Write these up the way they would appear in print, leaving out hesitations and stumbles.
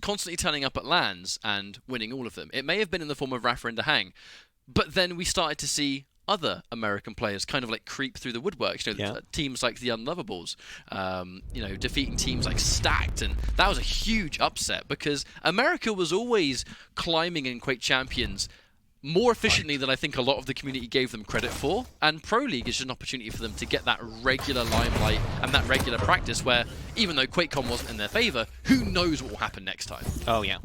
constantly turning up at LANs and winning all of them. It may have been in the form of Rafa and Dahang, but then we started to see other American players kind of like creep through the woodwork. Teams like the Unlovables, defeating teams like Stacked, and that was a huge upset because America was always climbing in Quake Champions more efficiently than I think a lot of the community gave them credit for, and Pro League is just an opportunity for them to get that regular limelight and that regular practice where, even though QuakeCon wasn't in their favor, who knows what will happen next time. Oh yeah.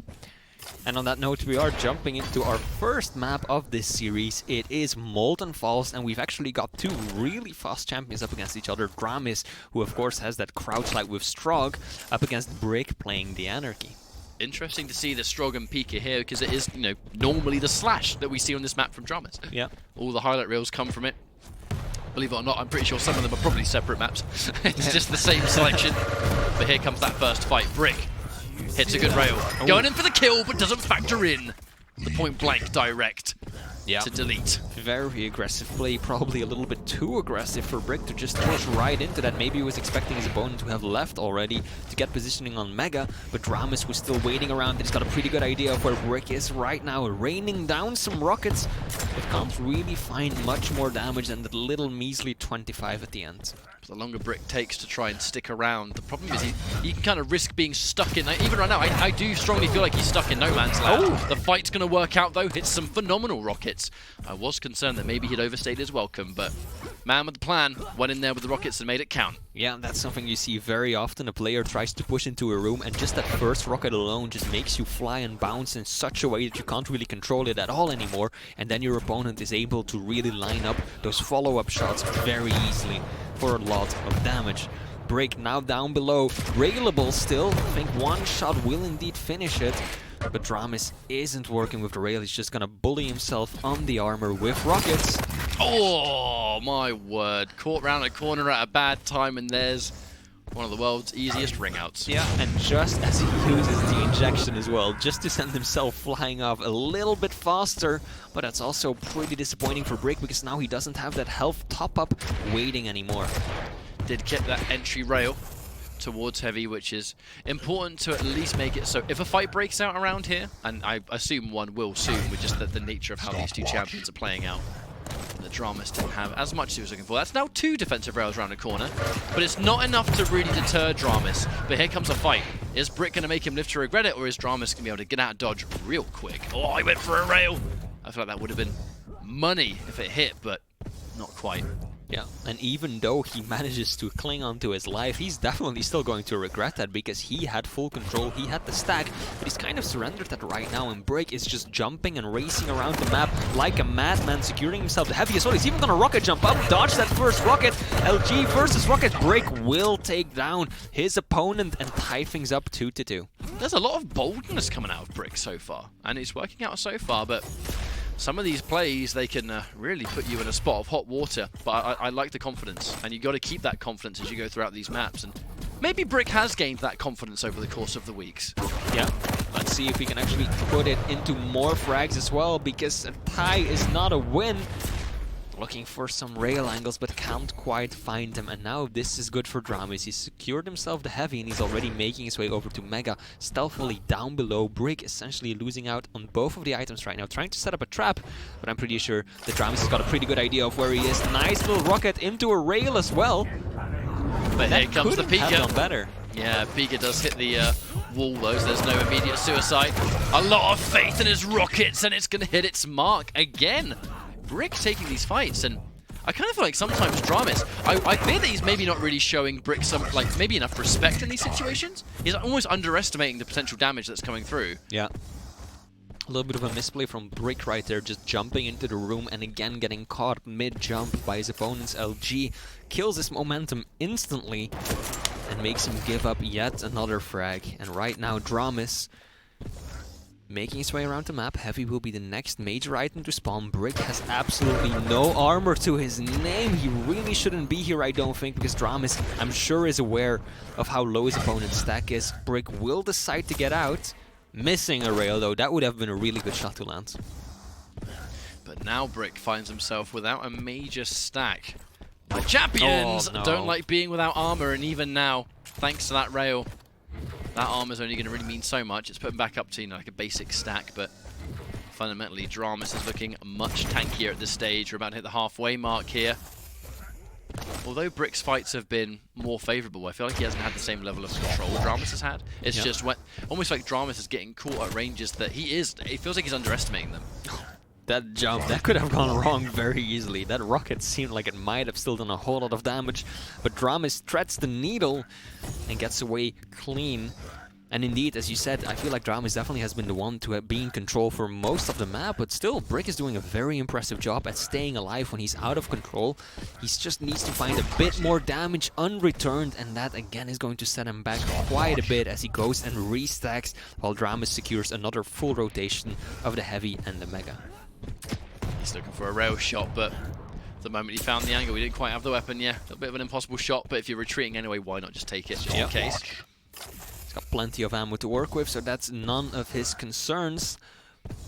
And on that note, we are jumping into our first map of this series. It is Molten Falls, and we've actually got two really fast champions up against each other. Dramis, who of course has that crouch like with Strog, up against br1ck playing the Anarchy. Interesting to see the Strog and br1ck here, because it is, normally the slash that we see on this map from Dramis. Yeah. All the highlight reels come from it. Believe it or not, I'm pretty sure some of them are probably separate maps. It's just the same selection. But here comes that first fight. br1ck hits a good rail. Going in for the kill, but doesn't factor in the point-blank direct to delete. Very aggressive play, probably a little bit too aggressive for br1ck to just push right into that. Maybe he was expecting his opponent to have left already to get positioning on Mega, but Dramis was still waiting around. He's got a pretty good idea of where br1ck is right now, raining down some rockets, but can't really find much more damage than that little measly 25 at the end. The longer br1ck takes to try and stick around, the problem is he can kind of risk being stuck in. Even right now, I do strongly feel like he's stuck in no man's land. The fight's going to work out though, hits some phenomenal rockets. I was concerned that maybe he'd overstayed his welcome, but man with the plan went in there with the rockets and made it count. Yeah, that's something you see very often. A player tries to push into a room and just that first rocket alone just makes you fly and bounce in such a way that you can't really control it at all anymore, and then your opponent is able to really line up those follow-up shots very easily for a lot of damage. br1ck now down below, railable still. I think one shot will indeed finish it, but Dramis isn't working with the rail. He's just gonna bully himself on the armor with rockets. Oh my word, caught round a corner at a bad time, and there's one of the world's easiest ring outs. Yeah, and just as he uses the injection as well, just to send himself flying off a little bit faster, but that's also pretty disappointing for br1ck because now he doesn't have that health top-up waiting anymore. Did get that entry rail towards Heavy, which is important to at least make it so if a fight breaks out around here, and I assume one will soon with just the nature of how these two champions are playing out, the Dramis didn't have as much as he was looking for. That's now two defensive rails around the corner, but it's not enough to really deter Dramis. But here comes a fight. Is br1ck going to make him live to regret it, or is Dramis going to be able to get out of dodge real quick? Oh, he went for a rail! I feel like that would have been money if it hit, but not quite. Yeah, and even though he manages to cling on to his life, he's definitely still going to regret that because he had full control, he had the stack, but he's kind of surrendered that right now, and br1ck is just jumping and racing around the map like a madman, securing himself the heaviest one. He's even gonna rocket jump up, dodge that first rocket. LG versus rocket, br1ck will take down his opponent and tie things up 2-2. There's a lot of boldness coming out of br1ck so far, and it's working out so far, but some of these plays, they can really put you in a spot of hot water, but I like the confidence, and you got to keep that confidence as you go throughout these maps, and maybe br1ck has gained that confidence over the course of the weeks. Yeah, let's see if we can actually put it into more frags as well, because a tie is not a win. Looking for some rail angles, but can't quite find them. And now this is good for Dramis. He's secured himself the heavy, and he's already making his way over to Mega, stealthily down below. br1ck essentially losing out on both of the items right now, trying to set up a trap, but I'm pretty sure that Dramis has got a pretty good idea of where he is. Nice little rocket into a rail as well. But here comes the br1ck. Have done better. Yeah, br1ck does hit the wall though, so there's no immediate suicide. A lot of faith in his rockets, and it's going to hit its mark again. br1ck taking these fights, and I kind of feel like sometimes Dramis, I fear that he's maybe not really showing br1ck some, maybe enough respect in these situations. He's almost underestimating the potential damage that's coming through. Yeah. A little bit of a misplay from br1ck right there, just jumping into the room and again getting caught mid-jump by his opponent's LG. Kills his momentum instantly and makes him give up yet another frag. And right now Dramis making his way around the map. Heavy will be the next major item to spawn. br1ck has absolutely no armor to his name. He really shouldn't be here, I don't think, because Dramis, I'm sure, is aware of how low his opponent's stack is. br1ck will decide to get out. Missing a rail, though. That would have been a really good shot to land. But now br1ck finds himself without a major stack. The champions don't like being without armor, and even now, thanks to that rail, That armor's only going to really mean so much. It's put him back up to, like a basic stack, but fundamentally, dramis is looking much tankier at this stage. We're about to hit the halfway mark here. Although br1ck's fights have been more favourable, I feel like he hasn't had the same level of control dramis has had. It's just almost like dramis is getting caught at ranges that it feels like he's underestimating them. That jump, that could have gone wrong very easily. That rocket seemed like it might have still done a whole lot of damage, but dramis threads the needle and gets away clean. And indeed, as you said, I feel like dramis definitely has been the one to be in control for most of the map, but still, br1ck is doing a very impressive job at staying alive when he's out of control. He just needs to find a bit more damage unreturned, and that again is going to set him back quite a bit as he goes and restacks, while dramis secures another full rotation of the heavy and the mega. He's looking for a rail shot, but the moment he found the angle, he didn't quite have the weapon. Yeah, a bit of an impossible shot, but if you're retreating anyway, why not just take it, just in case? He's got plenty of ammo to work with, so that's none of his concerns.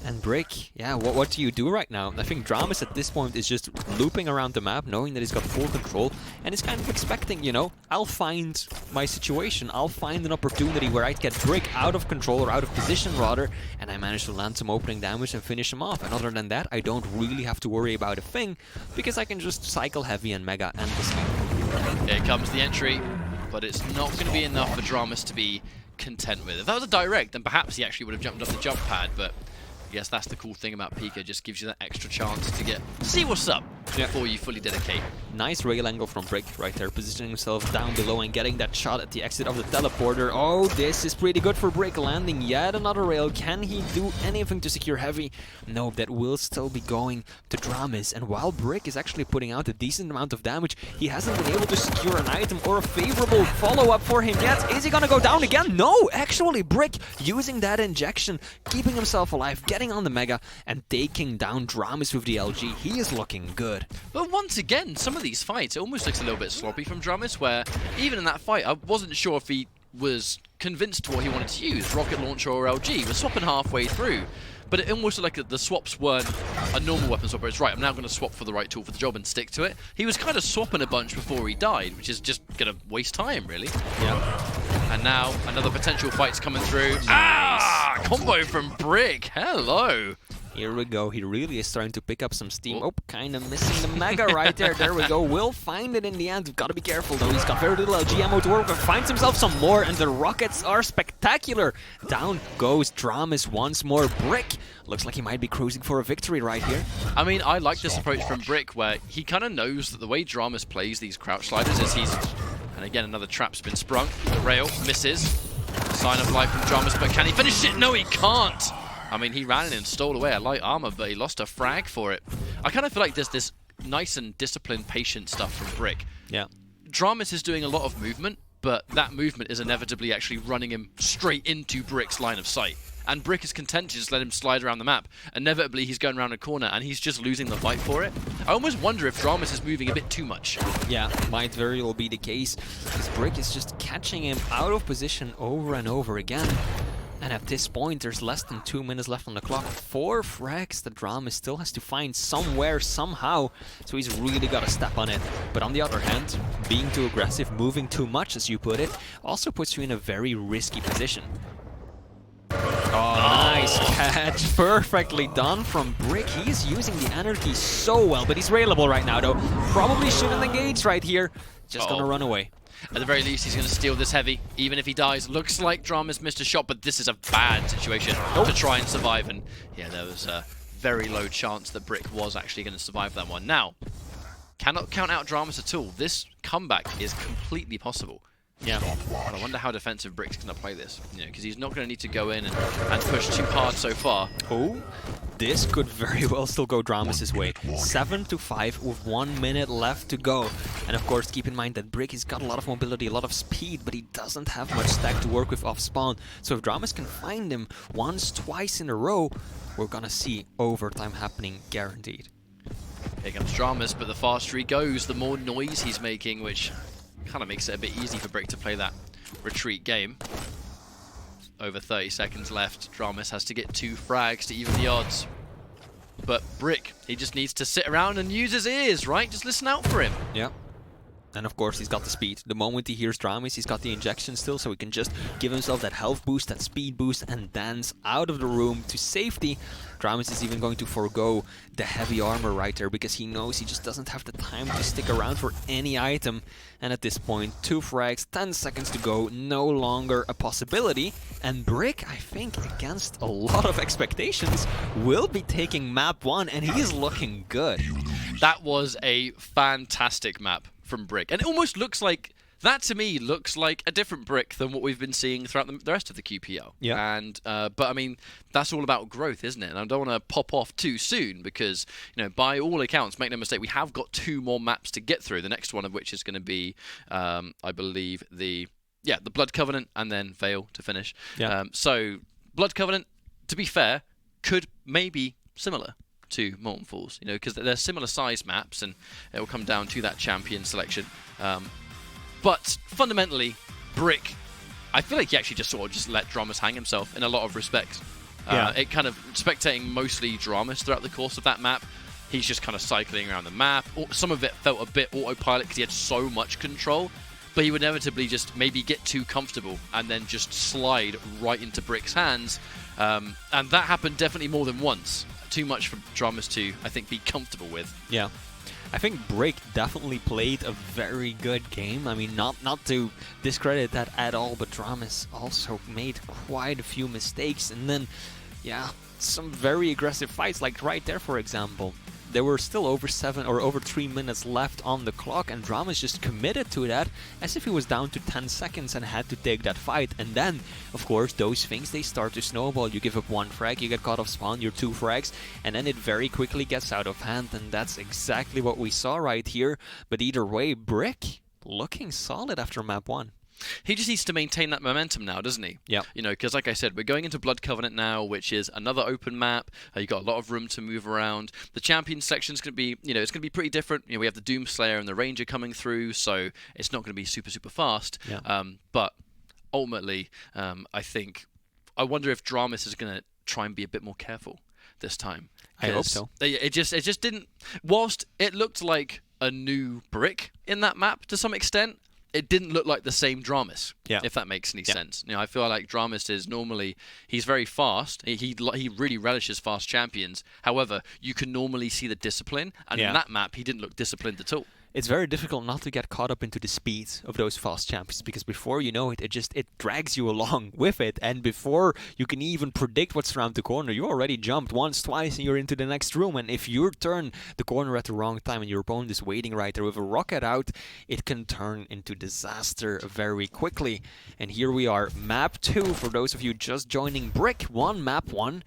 And br1ck, yeah, what do you do right now? I think dramis at this point is just looping around the map, knowing that he's got full control, and is kind of expecting, you know, I'll find my situation, I'll find an opportunity where I get br1ck out of control, or out of position rather, and I manage to land some opening damage and finish him off. And other than that, I don't really have to worry about a thing, because I can just cycle heavy and mega endlessly. Here comes the entry, but it's not going to be enough for dramis to be content with. If that was a direct, then perhaps he actually would have jumped up the jump pad, but yes, that's the cool thing about pk, just gives you that extra chance to see what's up before you fully dedicate. Nice rail angle from br1ck right there, positioning himself down below and getting that shot at the exit of the teleporter. Oh, this is pretty good for br1ck, landing yet another rail. Can he do anything to secure heavy? No, that will still be going to dramis. And while br1ck is actually putting out a decent amount of damage, he hasn't been able to secure an item or a favorable follow-up for him yet. Is he gonna go down again? No, actually br1ck using that injection, keeping himself alive, getting on the mega, and taking down dramis with the LG. He is looking good. But once again, some of these fights, it almost looks a little bit sloppy from dramis, where even in that fight, I wasn't sure if he was convinced what he wanted to use, rocket launcher or LG. We're swapping halfway through, but it almost looked like the swaps weren't a normal weapon swap, where it's right, I'm now going to swap for the right tool for the job and stick to it. He was kind of swapping a bunch before he died, which is just going to waste time, really. Yeah. And now, another potential fight's coming through. Nice. Ah! Combo from br1ck. Hello. Here we go. He really is starting to pick up some steam. Oh, kind of missing the mega right there. There we go. Will find it in the end. We've got to be careful, though. He's got very little LG ammo to work with. Finds himself some more, and the rockets are spectacular. Down goes dramis once more. br1ck looks like he might be cruising for a victory right here. I mean, I like this approach from br1ck, where he kind of knows that the way dramis plays these crouch sliders is he's... And again, another trap's been sprung. The rail misses. Sign of life from dramis, but can he finish it? No, he can't. I mean, he ran in and stole away a light armor, but he lost a frag for it. I kind of feel like there's this nice and disciplined, patient stuff from br1ck. Yeah. dramis is doing a lot of movement, but that movement is inevitably actually running him straight into br1ck's line of sight. And br1ck is content to just let him slide around the map. Inevitably, he's going around a corner, and he's just losing the fight for it. I almost wonder if dramis is moving a bit too much. Yeah, might very well be the case, because br1ck is just catching him out of position over and over again. And at this point, there's less than 2 minutes left on the clock. 4 frags that dramis still has to find somewhere, somehow. So he's really got to step on it. But on the other hand, being too aggressive, moving too much, as you put it, also puts you in a very risky position. Oh, nice catch. Perfectly done from br1ck. He's using the energy so well, but he's railable right now, though. Probably shouldn't engage right here. Just gonna run away. At the very least, he's going to steal this heavy, even if he dies. Looks like dramis missed a shot, but this is a bad situation to try and survive. And yeah, there was a very low chance that br1ck was actually going to survive that one. Now, cannot count out dramis at all. This comeback is completely possible. Yeah. But I wonder how defensive br1ck's going to play this. You know, because he's not going to need to go in and push too hard so far. Oh, this could very well still go dramis' way. 7-5 with 1 minute left to go. And of course, keep in mind that br1ck has got a lot of mobility, a lot of speed, but he doesn't have much stack to work with off spawn. So if dramis can find him once, twice in a row, we're gonna see overtime happening, guaranteed. Here comes dramis, but the faster he goes, the more noise he's making, which kind of makes it a bit easy for br1ck to play that retreat game. Over 30 seconds left. dramis has to get 2 frags to even the odds. But br1ck, he just needs to sit around and use his ears, right? Just listen out for him. Yeah. And of course, he's got the speed. The moment he hears dramis, he's got the injection still, so he can just give himself that health boost, that speed boost, and dance out of the room to safety. Dramis is even going to forego the heavy armor right there, because he knows he just doesn't have the time to stick around for any item. And at this point, 2 frags, 10 seconds to go, no longer a possibility. And br1ck, I think, against a lot of expectations, will be taking map 1, and he is looking good. That was a fantastic map from br1ck, and it almost looks like that to me looks like a different br1ck than what we've been seeing throughout the rest of the QPL. Yeah. And but I mean, that's all about growth, isn't it? And I don't want to pop off too soon because, you know, by all accounts, make no mistake, we have got 2 more maps to get through. The next one of which is going to be, I believe, the Blood Covenant, and then Veil to finish. Yeah. So Blood Covenant, to be fair, could maybe similar to Molten Falls, you know, because they're similar size maps, and it will come down to that champion selection. But fundamentally, br1ck, I feel like he actually just sort of just let dramis hang himself in a lot of respects. It kind of spectating mostly dramis throughout the course of that map. He's just kind of cycling around the map. Some of it felt a bit autopilot because he had so much control, but he would inevitably just maybe get too comfortable and then just slide right into br1ck's hands. And that happened definitely more than once. Too much for dramis to, I think, be comfortable with. Yeah. I think br1ck definitely played a very good game. I mean, not to discredit that at all, but dramis also made quite a few mistakes. And then, yeah, some very aggressive fights, like right there, for example. There were still over 3 minutes left on the clock, and dramis just committed to that as if he was down to 10 seconds and had to take that fight. And then, of course, those things, they start to snowball. You give up 1 frag, you get caught off spawn, you're 2 frags, and then it very quickly gets out of hand, and that's exactly what we saw right here. But either way, br1ck looking solid after map 1. He just needs to maintain that momentum now, doesn't he? Yeah. You know, because like I said, we're going into Blood Covenant now, which is another open map. You've got a lot of room to move around. The champion section's going to be, you know, it's going to be pretty different. You know, we have the Doomslayer and the Ranger coming through, so it's not going to be super, super fast. Yeah. But ultimately, I wonder if dramis is going to try and be a bit more careful this time. I hope so. It just didn't. Whilst it looked like a new br1ck in that map to some extent, it didn't look like the same dramis, if that makes any sense. You know, I feel like dramis is normally, he's very fast. He really relishes fast champions. However, you can normally see the discipline, and in that map, he didn't look disciplined at all. It's very difficult not to get caught up into the speed of those fast champions, because before you know it, it drags you along with it, and before you can even predict what's around the corner, you already jumped once, twice, and you're into the next room. And if you turn the corner at the wrong time and your opponent is waiting right there with a rocket out, it can turn into disaster very quickly. And here we are, map 2, for those of you just joining br1ck, map 1.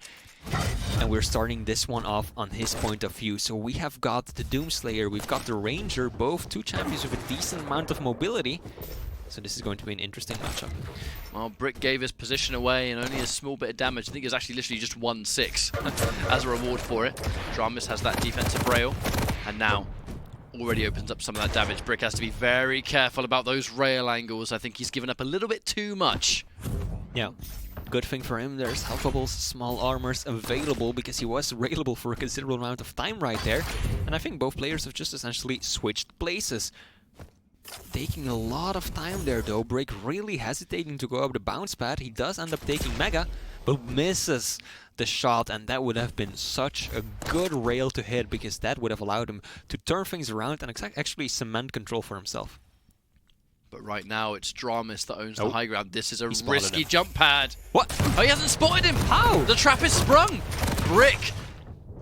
And we're starting this one off on his point of view. So we have got the Doomslayer, we've got the Ranger, both 2 champions with a decent amount of mobility. So this is going to be an interesting matchup. Well, br1ck gave his position away and only a small bit of damage. I think it was actually literally just 1-6 as a reward for it. dramis has that defensive rail, and now already opens up some of that damage. br1ck has to be very careful about those rail angles. I think he's given up a little bit too much. Yeah. Good thing for him, there's health bubbles, small armors available, because he was railable for a considerable amount of time right there. And I think both players have just essentially switched places. Taking a lot of time there though, br1ck really hesitating to go up the bounce pad. He does end up taking Mega, but misses the shot, and that would have been such a good rail to hit, because that would have allowed him to turn things around and actually cement control for himself. But right now, it's dramis that owns the high ground. This is a risky him. Jump pad. What? Oh, he hasn't spotted him. How? The trap is sprung. br1ck,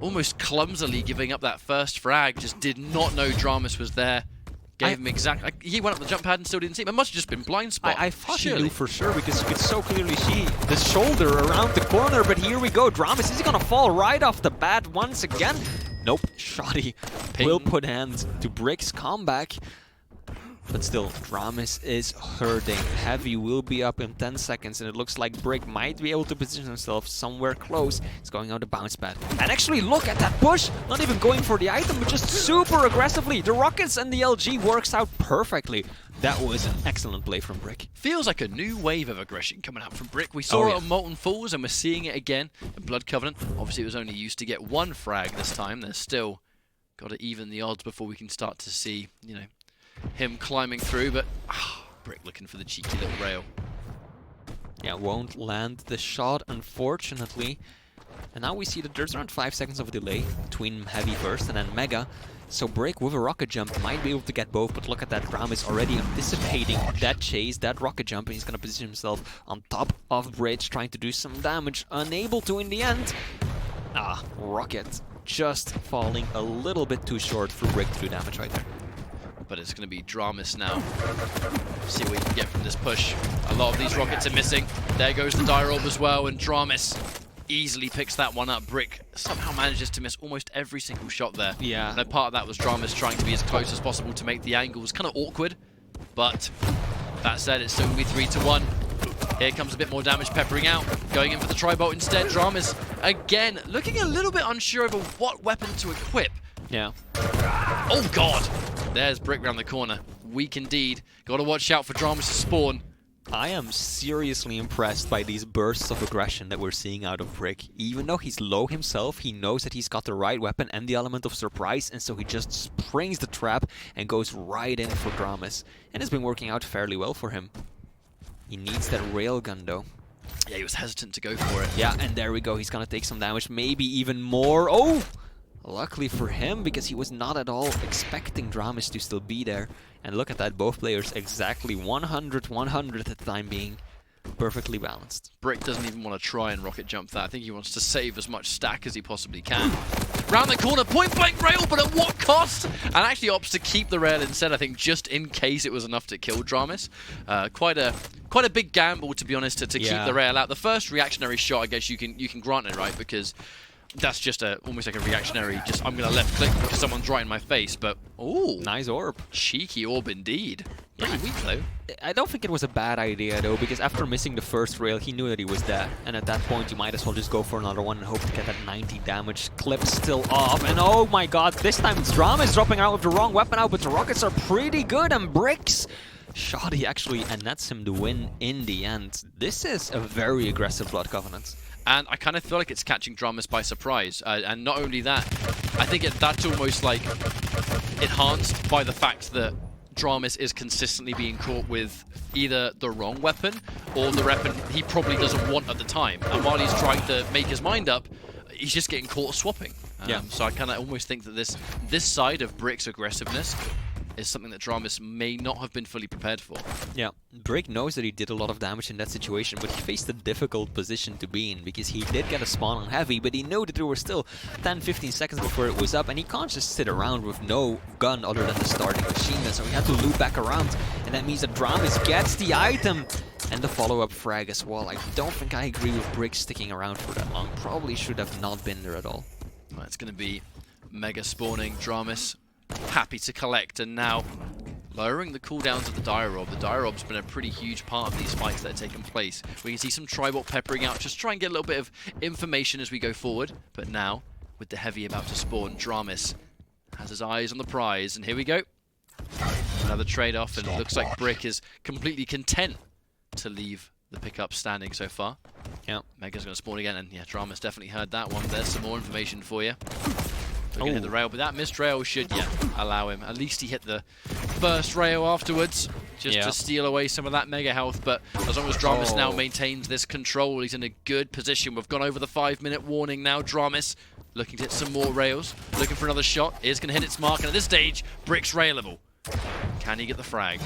almost clumsily giving up that first frag, just did not know dramis was there. Gave him he went up the jump pad and still didn't see him. It must have just been blind spot. I thought he knew for sure, because you could so clearly see the shoulder around the corner. But here we go. dramis, is he going to fall right off the bat once again? Nope. Shoddy will put hands to br1ck's comeback. But still, dramis is hurting. Heavy will be up in 10 seconds, and it looks like br1ck might be able to position himself somewhere close. He's going out the bounce pad. And actually, look at that push! Not even going for the item, but just super aggressively. The rockets and the LG works out perfectly. That was an excellent play from br1ck. Feels like a new wave of aggression coming out from br1ck. We saw it on Molten Falls, and we're seeing it again in Blood Covenant. Obviously, it was only used to get 1 frag this time. There's still got to even the odds before we can start to see, you know, him climbing through, but Brick looking for the cheeky little rail. Yeah, won't land the shot, unfortunately. And now we see that there's around 5 seconds of delay between Heavy first and then Mega. So Brick with a rocket jump might be able to get both, but look at that, dramis already anticipating that chase, that rocket jump, and he's going to position himself on top of Bridge, trying to do some damage. Unable to in the end. Rocket just falling a little bit too short for Brick to do damage right there. But it's going to be dramis now. See what he can get from this push. A lot of these rockets are missing. There goes the dire orb as well, and dramis easily picks that one up. Brick somehow manages to miss almost every single shot there. Yeah. No, part of that was dramis trying to be as close as possible to make the angles kind of awkward. But that said, it's still going to be 3-1. Here comes a bit more damage peppering out. Going in for the tri-bolt instead. dramis, again, looking a little bit unsure over what weapon to equip. Yeah. Oh, God. There's Brick round the corner. Weak indeed. Got to watch out for dramis to spawn. I am seriously impressed by these bursts of aggression that we're seeing out of Brick. Even though he's low himself, he knows that he's got the right weapon and the element of surprise, and so he just springs the trap and goes right in for dramis. And it's been working out fairly well for him. He needs that railgun though. Yeah, he was hesitant to go for it. Yeah, and there we go. He's gonna take some damage, maybe even more. Oh! Luckily for him, because he was not at all expecting dramis to still be there. And look at that, both players exactly 100-100 at the time being. Perfectly balanced. Brick doesn't even want to try and rocket jump that. I think he wants to save as much stack as he possibly can. Round the corner, point blank rail, but at what cost? And actually opts to keep the rail instead, I think, just in case it was enough to kill dramis. Quite a big gamble, to be honest, to keep the rail out. The first reactionary shot, I guess you can grant it, right? Because that's just almost like a reactionary, just I'm going to left click because someone's right in my face, but ooh. Nice orb. Cheeky orb indeed. Pretty weak though. I don't think it was a bad idea though, because after missing the first rail, he knew that he was dead. And at that point, you might as well just go for another one and hope to get that 90 damage clip still off. And oh my god, this time it's dramis dropping out with the wrong weapon out, but the rockets are pretty good, and Brick's shoddy actually, and that's him the win in the end. This is a very aggressive Blood Covenant. And I kind of feel like it's catching dramis by surprise. And not only that, I think that's almost like enhanced by the fact that dramis is consistently being caught with either the wrong weapon or the weapon he probably doesn't want at the time. And while he's trying to make his mind up, he's just getting caught swapping. So I kind of almost think that this side of Brick's aggressiveness is something that dramis may not have been fully prepared for. Yeah, Brick knows that he did a lot of damage in that situation, but he faced a difficult position to be in, because he did get a spawn on Heavy, but he knew that there were still 10-15 seconds before it was up, and he can't just sit around with no gun other than the starting machine gun, so he had to loop back around, and that means that dramis gets the item and the follow-up frag as well. I don't think I agree with Brick sticking around for that long. Probably should have not been there at all. Well, it's going to be Mega spawning, dramis happy to collect, and now lowering the cooldowns of the dire orb. The dire orb's been a pretty huge part of these fights that are taking place. We can see some tri-bolt peppering out, just try and get a little bit of information as we go forward. But now, with the Heavy about to spawn, dramis has his eyes on the prize, and here we go. Another trade-off, and it looks like Brick is completely content to leave the pickup standing so far. Yeah, Mega's going to spawn again, and yeah, dramis definitely heard that one. There's some more information for you. Looking at the rail, but that missed rail should, allow him. At least he hit the first rail afterwards, just to steal away some of that Mega health. But as long as dramis now maintains this control, he's in a good position. We've gone over the 5-minute warning now. dramis looking to hit some more rails, looking for another shot. Is going to hit its mark, and at this stage, Brick's railable. Can he get the frag?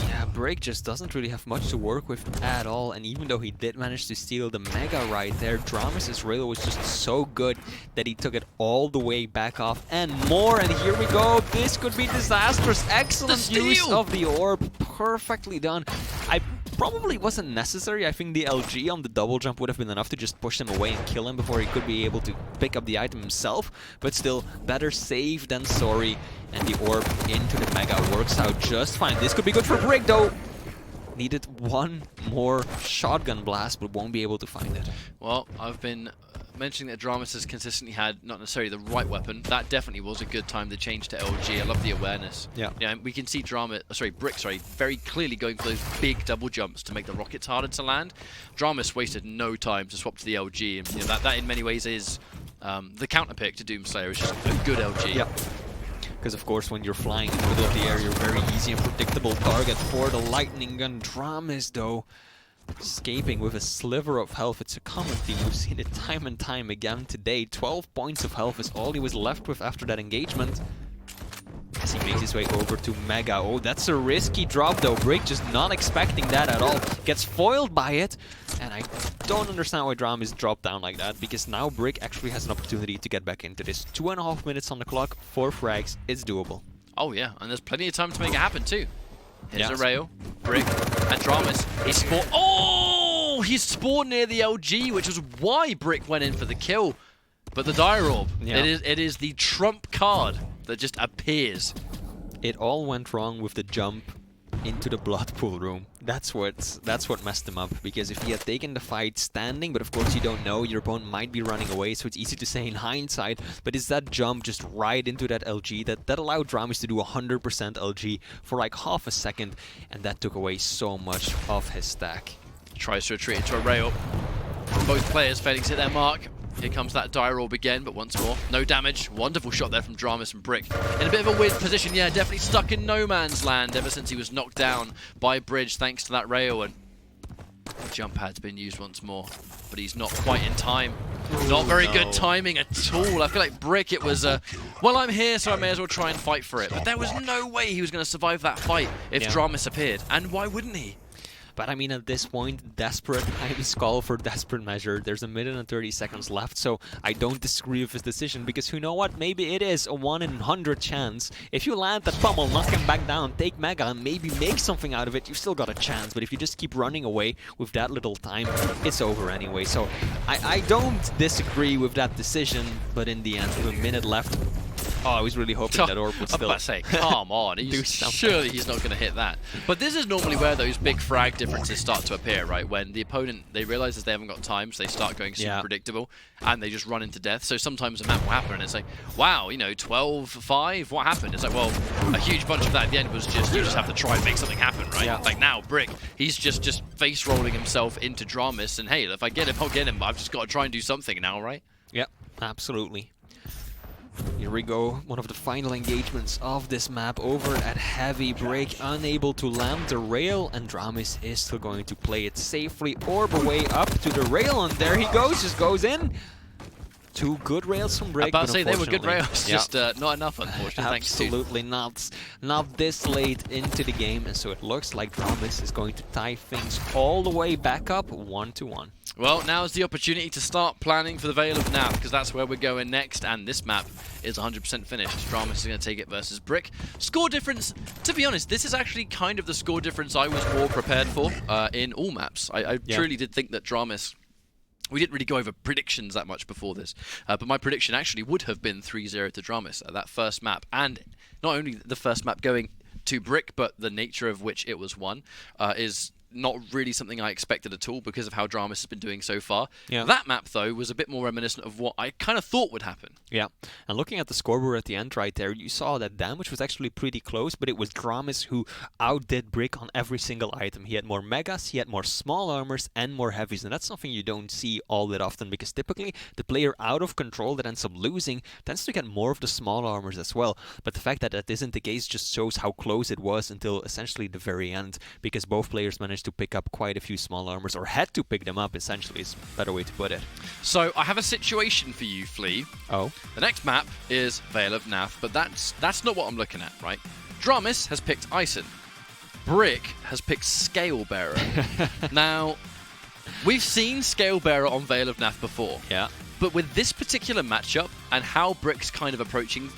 Yeah, Brick just doesn't really have much to work with at all, and even though he did manage to steal the Mega right there, dramis' rail was just so good that he took it all the way back off and more, and here we go. This could be disastrous. Excellent use of the orb. Perfectly done. I probably wasn't necessary. I think the LG on the double jump would have been enough to just push him away and kill him before he could be able to pick up the item himself, but still, better safe than sorry. And the orb into the Mega works out just fine. This could be good for Brick, though. Needed one more shotgun blast, but won't be able to find it. Well, I've been mentioning that dramis has consistently had not necessarily the right weapon. That definitely was a good time to change to LG. I love the awareness. Yeah, we can see Brick, very clearly going for those big double jumps to make the rockets harder to land. dramis wasted no time to swap to the LG, and that in many ways is the counter pick to Doomslayer. It's just a good LG. Yeah. because of course when you're flying in the middle of the air, you're a very easy and predictable target for the lightning gun. dramis, though, escaping with a sliver of health. It's a common theme. We've seen it time and time again today. 12 points of health is all he was left with after that engagement. As he makes his way over to Mega. Oh, that's a risky drop though. br1ck just not expecting that at all. Gets foiled by it. And I don't understand why dramis dropped down like that, because now br1ck actually has an opportunity to get back into this. 2.5 minutes on the clock, 4 frags. It's doable. Oh yeah, and there's plenty of time to make it happen too. Here's a rail, br1ck, and dramis. He spawned. Oh! He spawned near the LG, which was why br1ck went in for the kill. But the Dire Orb, it is the trump card that just appears. It all went wrong with the jump into the blood pool room. That's what messed him up, because if he had taken the fight standing, but of course you don't know, your opponent might be running away, so it's easy to say in hindsight, but it's that jump just right into that LG that allowed dramis to do 100% LG for like half a second, and that took away so much of his stack. Tries to retreat into a rail. Both players failing to hit their mark. Here comes that Dire Orb again, but once more, no damage. Wonderful shot there from dramis and br1ck. In a bit of a weird position, yeah, definitely stuck in no man's land ever since he was knocked down by br1ck thanks to that rail, and jump pad's been used once more, but he's not quite in time. Not very good timing at all. I feel like br1ck, it was, well, I'm here, so I may as well try and fight for it. But there was no way he was going to survive that fight if dramis appeared, and why wouldn't he? But I mean, at this point, desperate times call for desperate measure. There's 1 minute and 30 seconds left, so I don't disagree with his decision, because you know what? Maybe it is a 1 in 100 chance. If you land that pummel, knock him back down, take Mega, and maybe make something out of it, you've still got a chance. But if you just keep running away with that little time, it's over anyway. So I don't disagree with that decision, but in the end, with 1 minute left, oh, I was really hoping that orb would still... I was about to say, come on, surely he's not going to hit that. But this is normally where those big frag differences start to appear, right? When the opponent, they realize they haven't got time, so they start going super predictable, and they just run into death. So sometimes a map will happen, and it's like, wow, you know, 12-5, what happened? It's like, well, a huge bunch of that at the end was just, you just have to try and make something happen, right? Yeah. Like now, br1ck, he's just face rolling himself into dramis, and hey, if I get him, I'll get him. I've just got to try and do something now, right? Yep, absolutely. Here we go, one of the final engagements of this map over at Heavy. br1ck unable to land the rail, and dramis is still going to play it safely. Orb away up to the rail, and there he goes, just goes in. 2 good rails from br1ck. About to say they were good rails, just not enough, unfortunately. Absolutely not. Not this late into the game, and so it looks like dramis is going to tie things all the way back up 1-1. Well, now is the opportunity to start planning for the Veil of Nav, because that's where we're going next, and this map is 100% finished. dramis is going to take it versus br1ck. Score difference, to be honest, this is actually kind of the score difference I was more prepared for in all maps. I truly did think that dramis... We didn't really go over predictions that much before this, but my prediction actually would have been 3-0 to dramis at that first map. And not only the first map going to br1ck, but the nature of which it was won is not really something I expected at all because of how dramis has been doing so far. Yeah. That map, though, was a bit more reminiscent of what I kind of thought would happen. Yeah, and looking at the scoreboard at the end right there, you saw that damage was actually pretty close, but it was dramis who outdid br1ck on every single item. He had more megas, he had more small armors, and more heavies, and that's something you don't see all that often, because typically the player out of control that ends up losing tends to get more of the small armors as well. But the fact that that isn't the case just shows how close it was until essentially the very end, because both players managed to pick up quite a few small armors, or had to pick them up, essentially, is a better way to put it. So I have a situation for you, Flea. Oh? The next map is Veil of Nav, but that's not what I'm looking at, right? dramis has picked Ison. br1ck has picked Scalebearer. Now, we've seen Scalebearer on Veil of Nav before. Yeah. But with this particular matchup, and how br1ck's kind of approaching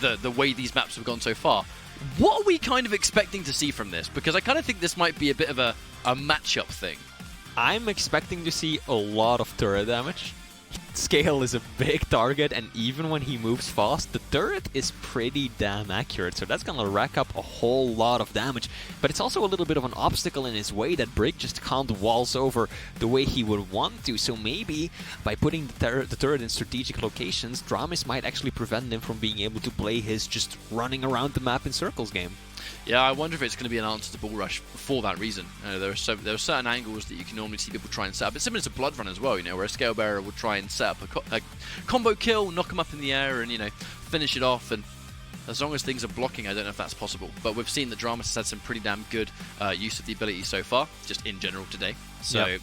the way these maps have gone so far, what are we kind of expecting to see from this? Because I kind of think this might be a bit of a matchup thing. I'm expecting to see a lot of turret damage. Scale is a big target, and even when he moves fast, the turret is pretty damn accurate, so that's gonna rack up a whole lot of damage. But it's also a little bit of an obstacle in his way that br1ck just can't waltz over the way he would want to, so maybe by putting the turret in strategic locations, dramis might actually prevent him from being able to play his just running around the map in circles game. Yeah, I wonder if it's going to be an answer to Bull Rush for that reason. There are certain angles that you can normally see people try and set up. It's similar to Blood Run as well, you know, where a Scalebearer would try and set up a combo kill, knock him up in the air, and, you know, finish it off. And As long as things are blocking, I don't know if that's possible. But we've seen that dramis has had some pretty damn good use of the ability so far, just in general today. So, I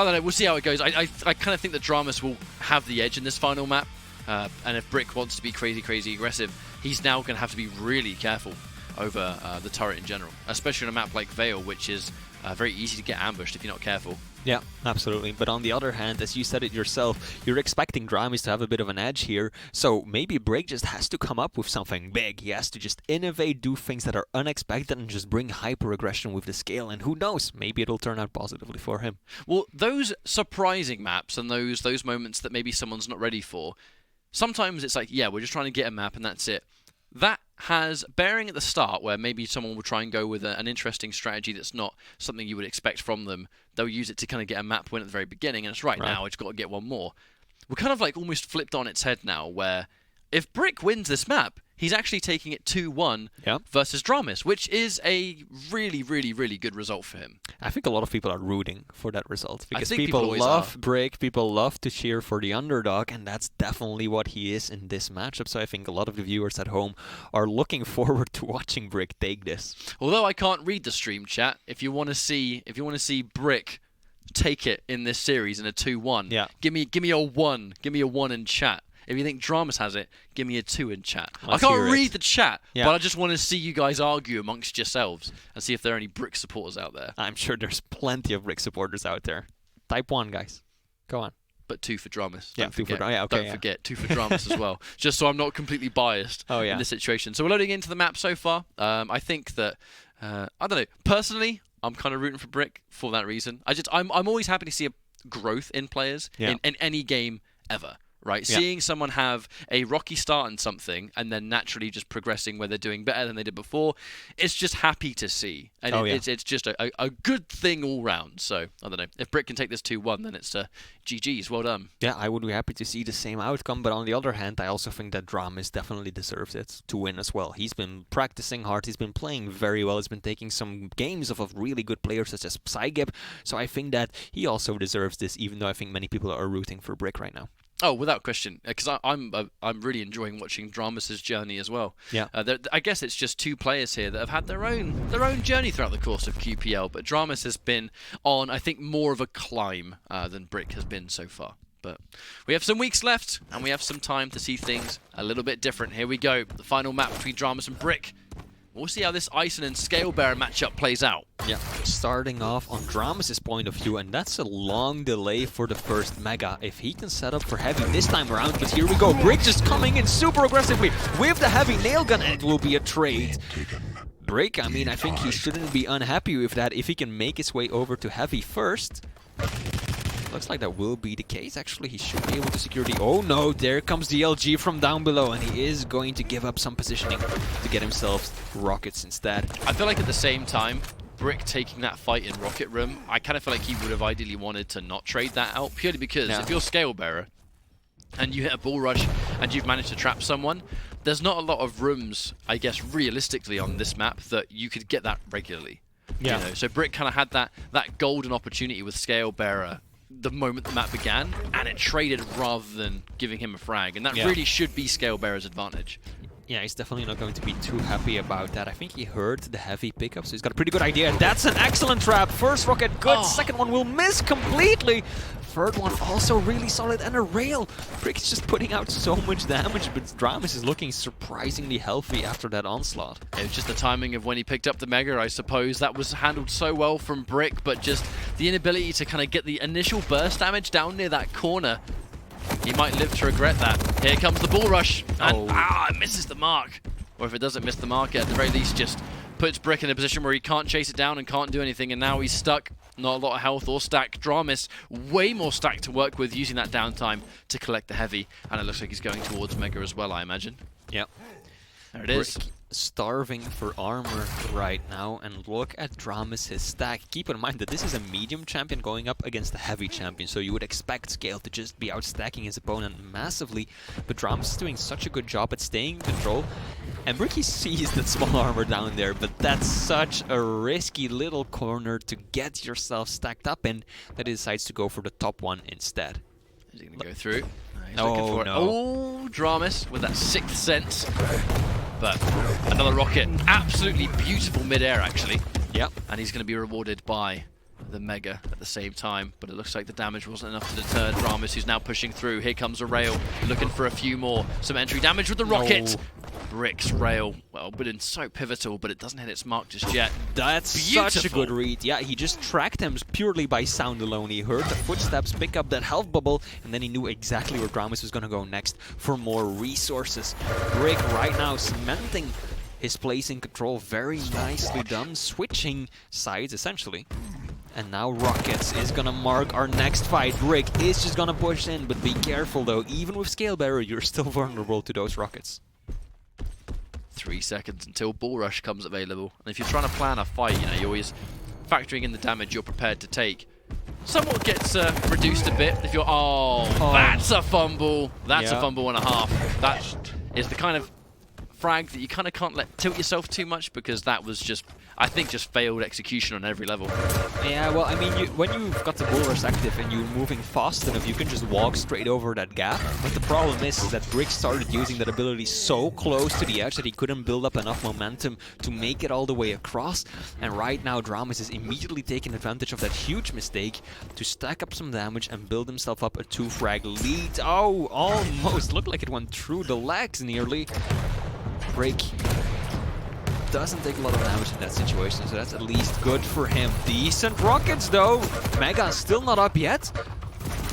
don't know, we'll see how it goes. I kind of think that dramis will have the edge in this final map. And if br1ck wants to be crazy, crazy aggressive, he's now going to have to be really careful over the turret in general. Especially on a map like Vale, which is very easy to get ambushed if you're not careful. Yeah, absolutely. But on the other hand, as you said it yourself, you're expecting dramis to have a bit of an edge here. So maybe br1ck just has to come up with something big. He has to just innovate, do things that are unexpected, and just bring hyper aggression with the scale. And who knows, maybe it'll turn out positively for him. Well, those surprising maps and those moments that maybe someone's not ready for, sometimes it's like, yeah, we're just trying to get a map and that's it. That has bearing at the start where maybe someone will try and go with an interesting strategy that's not something you would expect from them. They'll use it to kind of get a map win at the very beginning, and it's right now, it's got to get one more. We're kind of like almost flipped on its head now, where if br1ck wins this map, he's actually taking it 2-1 versus dramis, which is a really, really, really good result for him. I think a lot of people are rooting for that result because people love br1ck, people love to cheer for the underdog, and that's definitely what he is in this matchup. So I think a lot of the viewers at home are looking forward to watching br1ck take this. Although I can't read the stream chat, if you want to see br1ck take it in this series in a 2-1, give me a 1, give me a 1 in chat. If you think dramis has it, give me a 2 in chat. I can't read the chat, but I just want to see you guys argue amongst yourselves and see if there are any br1ck supporters out there. I'm sure there's plenty of br1ck supporters out there. Type 1, guys. Go on. But 2 for dramis. Yeah, Don't forget, 2 for dramis as well. Just so I'm not completely biased in this situation. So we're loading into the map so far. I think that, I don't know, personally, I'm kind of rooting for br1ck for that reason. I'm always happy to see a growth in players in any game ever. Right, seeing someone have a rocky start in something and then naturally just progressing where they're doing better than they did before, it's just happy to see. And it's just a good thing all round. So, I don't know. If br1ck can take this 2-1, then it's GG's. Well done. Yeah, I would be happy to see the same outcome. But on the other hand, I also think that dramis definitely deserves it to win as well. He's been practicing hard. He's been playing very well. He's been taking some games off of really good players such as br1ck. So I think that he also deserves this, even though I think many people are rooting for br1ck right now. Oh, without question, because I'm really enjoying watching dramis' journey as well. Yeah, I guess it's just 2 players here that have had their own journey throughout the course of QPL, but dramis has been on, I think, more of a climb than br1ck has been so far. But we have some weeks left, and we have some time to see things a little bit different. Here we go, the final map between dramis and br1ck. We'll see how this Ison and Scalebearer matchup plays out. Yeah, starting off on dramis' point of view, and that's a long delay for the first Mega. If he can set up for heavy this time around, but here we go. br1ck just coming in super aggressively with the heavy nail gun, and it will be a trade. br1ck, I mean, I think he shouldn't be unhappy with that if he can make his way over to heavy first. Looks like that will be the case. Actually, he should be able to secure the... Oh no, there comes the LG from down below, and he is going to give up some positioning to get himself rockets instead. I feel like at the same time, br1ck taking that fight in Rocket Room, I kind of feel like he would have ideally wanted to not trade that out, purely because if you're Scalebearer and you hit a bull rush and you've managed to trap someone, there's not a lot of rooms, I guess, realistically on this map that you could get that regularly. Yeah. You know? So br1ck kind of had that golden opportunity with Scalebearer the moment the map began, and it traded rather than giving him a frag, and that really should be Scalebearer's advantage. Yeah, he's definitely not going to be too happy about that. I think he heard the heavy pickup, so he's got a pretty good idea. That's an excellent trap. First rocket, good. Second one will miss completely. Third one also really solid, and a rail. br1ck is just putting out so much damage, but dramis is looking surprisingly healthy after that onslaught. It was just the timing of when he picked up the Mega, I suppose. That was handled so well from br1ck, but just the inability to kind of get the initial burst damage down near that corner. He might live to regret that. Here comes the bull rush, and it misses the mark. Or if it doesn't miss the mark, at the very least just puts br1ck in a position where he can't chase it down and can't do anything, and now he's stuck. Not a lot of health or stack. dramis, way more stack to work with, using that downtime to collect the heavy, and it looks like he's going towards Mega as well, I imagine. Yep. There it is. Starving for armor right now, and look at dramis' stack. Keep in mind that this is a medium champion going up against a heavy champion, so you would expect Scale to just be outstacking his opponent massively, but dramis is doing such a good job at staying in control, and br1ck sees that small armor down there, but that's such a risky little corner to get yourself stacked up in that he decides to go for the top one instead. Is he going to go through? He's oh, looking for no. Oh, dramis with that 6th sense. But another rocket, absolutely beautiful mid-air, actually. Yep. And he's going to be rewarded by the Mega at the same time, but it looks like the damage wasn't enough to deter dramis, who's now pushing through. Here comes a rail, looking for a few more. Some entry damage with the rocket. Brick's rail, well, been so pivotal, but it doesn't hit its mark just yet. That's such a good read. Yeah, he just tracked him purely by sound alone. He heard the footsteps pick up that health bubble, and then he knew exactly where dramis was going to go next for more resources. Brick right now cementing his place in control. Very nicely done, switching sides essentially. And now Rockets is gonna mark our next fight. Brick is just gonna push in, but be careful though. Even with Scale Bearer, you're still vulnerable to those rockets. 3 seconds until Bull Rush comes available. And if you're trying to plan a fight, you know, you're always factoring in the damage you're prepared to take. Somewhat gets reduced a bit if you're... Oh, that's a fumble. That's a fumble and a half. That is the kind of frag that you kind of can't let tilt yourself too much, because that was just, I think, just failed execution on every level. Yeah, well, I mean, when you've got the Bull Rush active and you're moving fast enough, you can just walk straight over that gap. But the problem is that Brick started using that ability so close to the edge that he couldn't build up enough momentum to make it all the way across. And right now, dramis is immediately taking advantage of that huge mistake to stack up some damage and build himself up a 2-frag lead. Oh, almost looked like it went through the legs nearly. Brick doesn't take a lot of damage in that situation, so that's at least good for him. Decent rockets though. Mega's still not up yet.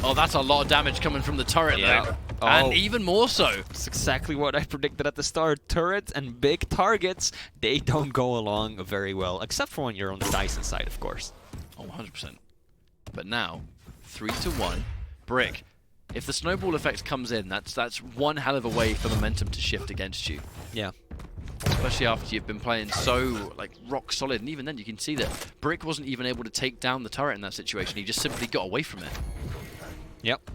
Oh, that's a lot of damage coming from the turret though. And even more so. It's exactly what I predicted at the start. Turrets and big targets, they don't go along very well, except for when you're on the Dyson side, of course. Oh, 100%. But now, 3-1. Brick. If the snowball effect comes in, that's one hell of a way for momentum to shift against you. Yeah. Especially after you've been playing so, like, rock solid. And even then, you can see that Brick wasn't even able to take down the turret in that situation. He just simply got away from it. Yep.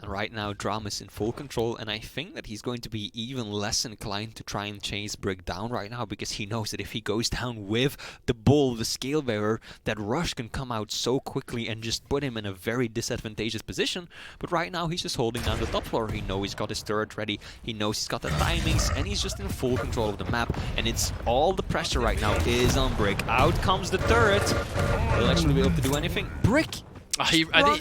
And right now, dramis in full control, and I think that he's going to be even less inclined to try and chase Brick down right now, because he knows that if he goes down with the Bull, the Scale Bearer, that Rush can come out so quickly and just put him in a very disadvantageous position. But right now, he's just holding down the top floor. He knows he's got his turret ready, he knows he's got the timings, and he's just in full control of the map. And it's all the pressure right now is on Brick. Out comes the turret. Will actually be able to do anything. Brick! He really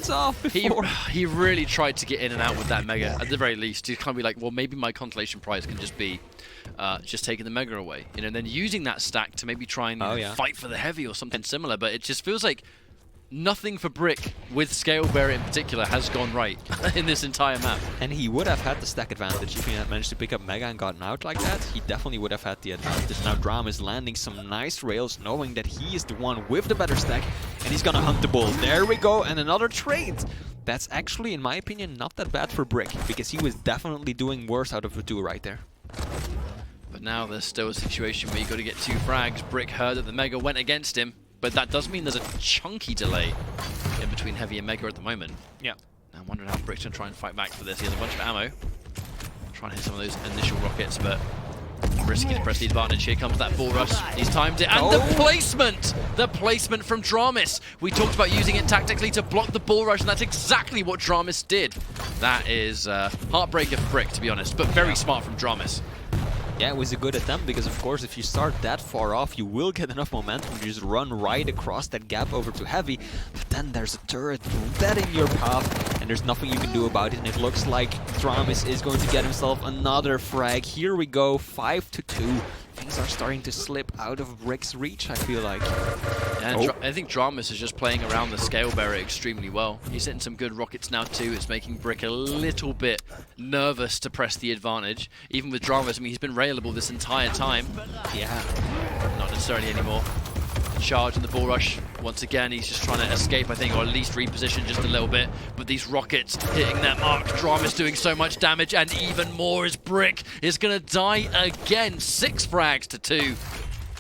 tried to get in and out with that Mega, at the very least. To kind of be like, well, maybe my consolation prize can just be just taking the Mega away. You know, and then using that stack to maybe try and fight for the Heavy or something similar. But it just feels like nothing for Brick, with Scale Bearer in particular, has gone right in this entire map. And he would have had the stack advantage if he had managed to pick up Mega and gotten out like that. He definitely would have had the advantage. Now Dram is landing some nice rails, knowing that he is the one with the better stack, and he's gonna hunt the Bull. There we go, and another trade. That's actually, in my opinion, not that bad for Brick, because he was definitely doing worse out of the two right there. But now there's still a situation where you got to get 2 frags. Brick heard that the Mega went against him, but that does mean there's a chunky delay in between Heavy and Mega at the moment. Yeah. I'm wondering how Brick's going to try and fight back for this. He has a bunch of ammo. Trying to hit some of those initial rockets, but risky to press the advantage. Here comes that Bull Rush. He's timed it. And the placement! The placement from dramis. We talked about using it tactically to block the Bull Rush, and that's exactly what dramis did. That is heartbreaker for Brick, to be honest, but very smart from dramis. Yeah, it was a good attempt, because of course if you start that far off, you will get enough momentum to just run right across that gap over to Heavy. But then there's a turret dead in your path, and there's nothing you can do about it. And it looks like dramis is going to get himself another frag. Here we go, 5-2. Things are starting to slip out of Brick's reach, I feel like. And I think dramis is just playing around the Scale Bearer extremely well. He's hitting some good rockets now too. It's making Brick a little bit nervous to press the advantage. Even with dramis, I mean, he's been railable this entire time. Yeah. Not necessarily anymore. Charge in the Bull Rush. Once again, he's just trying to escape, I think, or at least reposition just a little bit. But these rockets hitting that mark. Dramis doing so much damage, and even more as Brick is going to die again. 6 frags to 2.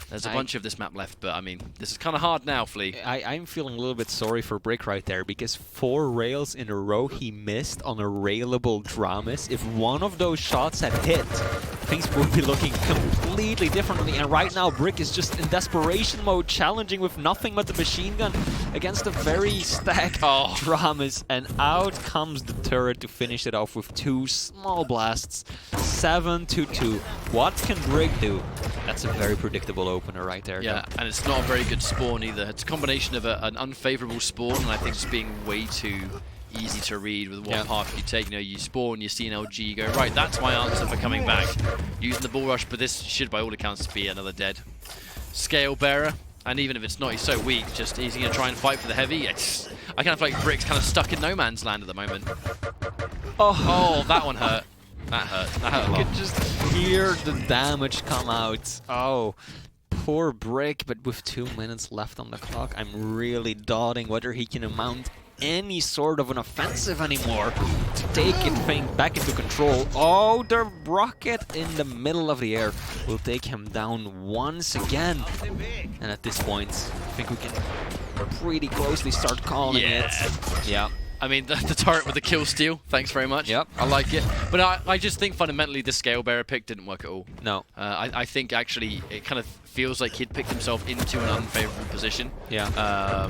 There's a bunch of this map left, but I mean, this is kind of hard now, Flea. I'm feeling a little bit sorry for Brick right there, because 4 rails in a row he missed on a railable dramis. If one of those shots had hit, things would be looking completely differently. And right now, Brick is just in desperation mode, challenging with nothing but the machine gun against a very stacked dramis. And out comes the turret to finish it off with 2 small blasts. 7-2. What can Brig do? That's a very predictable opener right there. Yeah, though. and it's not a very good spawn either. It's a combination of an unfavorable spawn, and I think just being way too easy to read with what path you take. You know, you spawn, you see an LG, you go, right, that's my answer for coming back. Using the bull rush, but this should, by all accounts, be another dead. Scale Bearer, and even if it's not, he's so weak, just he's going to try and fight for the heavy. I kind of feel like Brick's kind of stuck in no man's land at the moment. Oh, that one hurt. That hurt. That hurt a lot. You could just hear the damage come out. Oh, poor Brick, but with 2 minutes left on the clock, I'm really doubting whether he can mount any sort of an offensive anymore to take it back into control. Oh, the rocket in the middle of the air will take him down once again. And at this point, I think we can pretty closely start calling it. Yeah. I mean, the turret with the kill steal, thanks very much. Yep. I like it. But I just think fundamentally the Scale Bearer pick didn't work at all. No. I think actually it kind of feels like he'd picked himself into an unfavorable position. Yeah.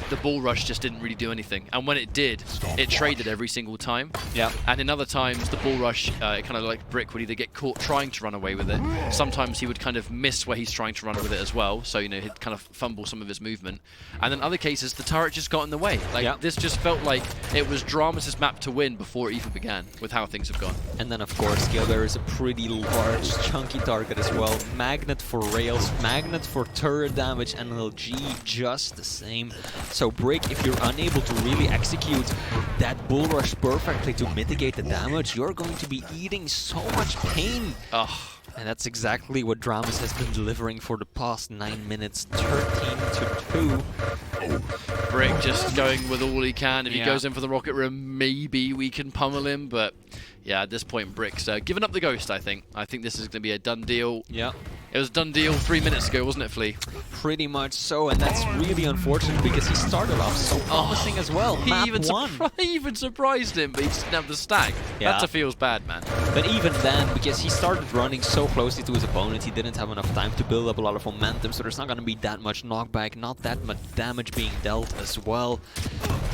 The bull rush just didn't really do anything. And when it did, it traded every single time. Yeah. And in other times, the bull rush, kind of like Brick, would either get caught trying to run away with it. Sometimes he would kind of miss where he's trying to run with it as well. So, you know, he'd kind of fumble some of his movement. And in other cases, the turret just got in the way. Like, this just felt like it was dramis' map to win before it even began, with how things have gone. And then, of course, Scale Bearer is a pretty large, chunky target as well. Magnet for rails, magnet for turret damage, and LG just the same. So Brick, if you're unable to really execute that bull rush perfectly to mitigate the damage, you're going to be eating so much pain. And that's exactly what dramis has been delivering for the past 9 minutes, 13-2. Brick just going with all he can. If he goes in for the rocket room, maybe we can pummel him. But yeah, at this point, Brick's giving up the ghost, I think. I think this is going to be a done deal. Yeah. It was a done deal 3 minutes ago, wasn't it, Flea? Pretty much so, and that's really unfortunate because he started off so promising as well. He even surprised him, but he just didn't have the stack. Yeah. That feels bad, man. But even then, because he started running so closely to his opponent, he didn't have enough time to build up a lot of momentum, so there's not going to be that much knockback, not that much damage being dealt as well.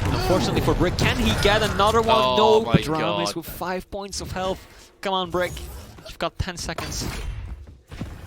Unfortunately for Brick, can he get another one? Oh, no, my dramis God. with 5 points of health. Come on, Brick. You've got 10 seconds.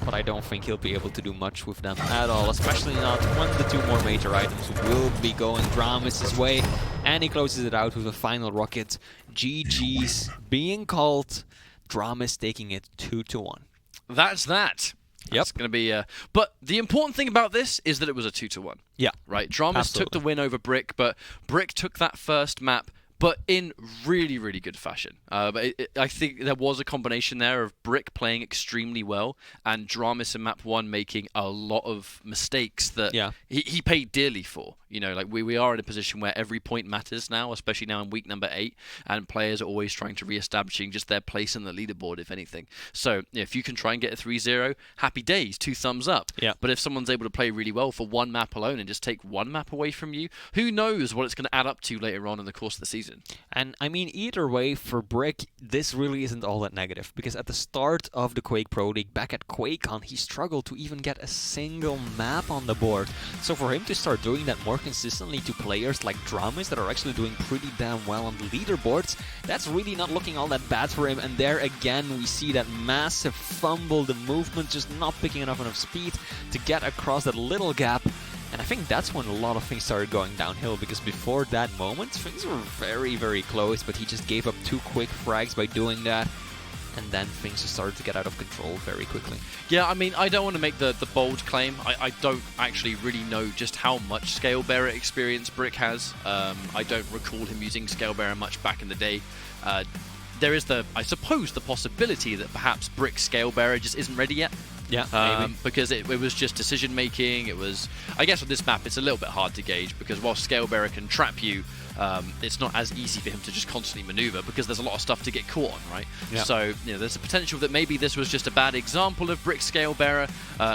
But I don't think he'll be able to do much with them at all, especially not when the 2 more major items will be going dramis' way. And he closes it out with a final rocket. GG's being called, dramis taking it 2-1. That's that. Yep. It's going to be... but the important thing about this is that it was a 2-1. Yeah. Right? dramis took the win over Brick, but Brick took that first map, but in really, really good fashion. But I think there was a combination there of Brick playing extremely well and dramis in map 1 making a lot of mistakes that he paid dearly for. You know, like we are in a position where every point matters now, especially now in week number 8, and players are always trying to re-establishing just their place in the leaderboard, if anything. So if you can try and get a 3-0, happy days, 2 thumbs up. Yeah. But if someone's able to play really well for 1 map alone and just take 1 map away from you, who knows what it's going to add up to later on in the course of the season. And I mean, either way, for Brick, this really isn't all that negative, because at the start of the Quake Pro League, back at QuakeCon, he struggled to even get a single map on the board. So for him to start doing that more consistently to players like dramis that are actually doing pretty damn well on the leaderboards, that's really not looking all that bad for him. And there again, we see that massive fumble, the movement just not picking enough speed to get across that little gap. And I think that's when a lot of things started going downhill, because before that moment, things were very, very close, but he just gave up 2 quick frags by doing that. And then things just started to get out of control very quickly. Yeah, I mean, I don't want to make the bold claim. I don't actually really know just how much Scale Bearer experience Brick has. I don't recall him using Scale Bearer much back in the day. There is I suppose, the possibility that perhaps Brick Scale Bearer just isn't ready yet. Yeah, maybe. Because it was just decision making. It was, I guess, with this map, it's a little bit hard to gauge, because while Scale Bearer can trap you, it's not as easy for him to just constantly maneuver, because there's a lot of stuff to get caught on, right? Yeah. So, you know, there's a potential that maybe this was just a bad example of Brick's Scale Bearer.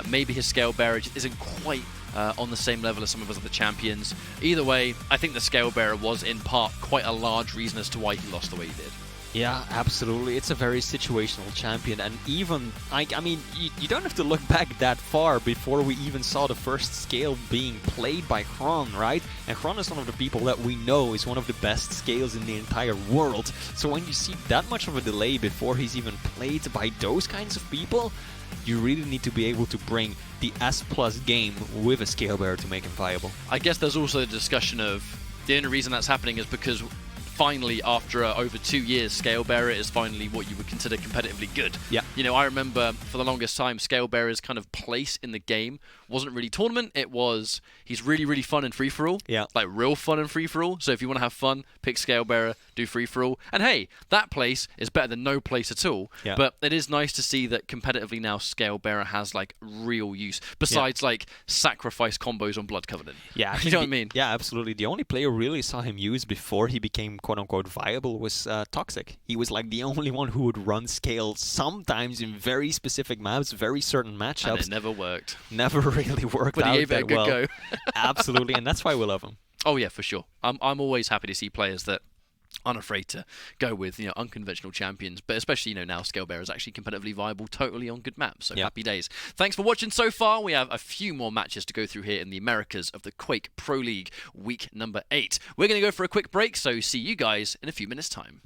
Maybe his Scale Bearer just isn't quite on the same level as some of us other champions. Either way, I think the Scale Bearer was in part quite a large reason as to why he lost the way he did. Yeah, absolutely. It's a very situational champion, and even I mean, you don't have to look back that far before we even saw the first scale being played by Hron, right? And Hron is one of the people that we know is one of the best scales in the entire world. So when you see that much of a delay before he's even played by those kinds of people, you really need to be able to bring the S+ game with a scale bearer to make him viable. I guess there's also a discussion of the only reason that's happening is because finally, after over 2 years, Scale Bearer is finally what you would consider competitively good. Yeah. You know, I remember for the longest time, Scale Bearer's kind of place in the game wasn't really tournament. It was, he's really, really fun in free-for-all. Yeah. Like, real fun in free-for-all. So if you want to have fun, pick Scale Bearer, do free-for-all. And hey, that place is better than no place at all. Yeah. But it is nice to see that competitively now, Scale Bearer has, like, real use. Besides, like, sacrifice combos on Blood Covenant. Yeah. You know what I mean? Yeah, absolutely. The only player really saw him use before he became quote-unquote viable was Toxic. He was like the only one who would run scale sometimes in very specific maps, very certain matchups. And it never worked. Never really worked but out he gave it a that good well. go. Absolutely, and that's why we love him. Oh yeah, for sure. I'm always happy to see players that aren't afraid to go with, you know, unconventional champions, but especially, you know, now Scale Bearer is actually competitively viable totally on good maps, so happy days. Thanks for watching so far. We have a few more matches to go through here in the Americas of the Quake Pro League week number 8. We're going to go for a quick break, so see you guys in a few minutes time.